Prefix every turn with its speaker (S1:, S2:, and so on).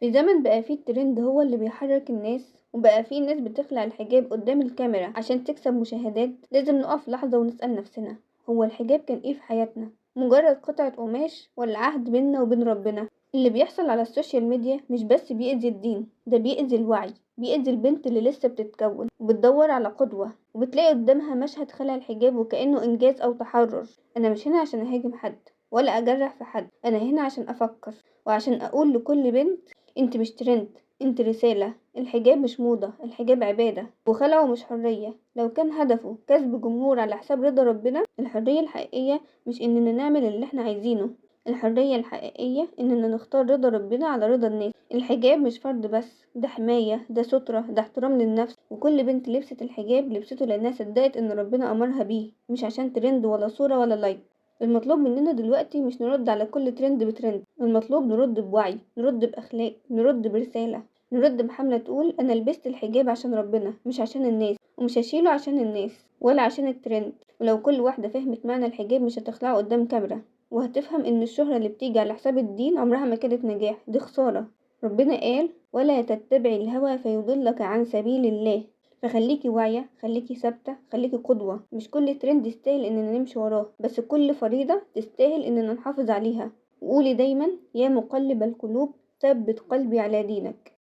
S1: بزمن بقى فيه الترند هو اللي بيحرك الناس، وبقى فيه ناس بتخلع الحجاب قدام الكاميرا عشان تكسب مشاهدات. لازم نقف لحظة ونسأل نفسنا، هو الحجاب كان ايه في حياتنا؟ مجرد قطعة قماش ولا عهد بينا وبين ربنا؟ اللي بيحصل على السوشيال ميديا مش بس بيأذي الدين، ده بيأذي الوعي، بيأذي البنت اللي لسه بتتكون وبتدور على قدوة، وبتلاقي قدامها مشهد خلع الحجاب وكأنه إنجاز أو تحرر. أنا مش هنا عشان أهاجم حد ولا أجرح في حد، أنا هنا عشان أفكر وعشان أقول لكل بنت: انت مش ترند، انت رسالة. الحجاب مش موضة، الحجاب عبادة وخلعه مش حرية. لو كان هدفه كسب جمهور على حساب رضا ربنا، الحرية الحقيقية مش اننا نعمل اللي احنا عايزينه، الحرية الحقيقية اننا نختار رضا ربنا على رضا الناس. الحجاب مش فرض بس، ده حماية، ده سترة، ده احترام للنفس. وكل بنت لبست الحجاب لبسته لانها صدقت ان ربنا امرها بيه، مش عشان ترند ولا صورة ولا لايك. المطلوب مننا دلوقتي مش نرد على كل ترند بترند، المطلوب نرد بوعي، نرد بأخلاق، نرد برسالة، نرد بحملة تقول: أنا لبست الحجاب عشان ربنا مش عشان الناس، ومش هشيله عشان الناس ولا عشان الترند. ولو كل واحدة فهمت معنى الحجاب مش هتخلعه قدام كاميرا، وهتفهم إن الشهرة اللي بتيجي على حساب الدين عمرها ما كانت نجاح، دي خسارة. ربنا قال: ولا تتبعي الهوى فيضلك عن سبيل الله. فخليكي واعية، خليكي ثابتة، خليكي قدوة. مش كل ترند يستاهل اننا نمشي وراه، بس كل فريضة تستاهل اننا نحافظ عليها. وقولي دايما: يا مقلب القلوب ثبت قلبي على دينك.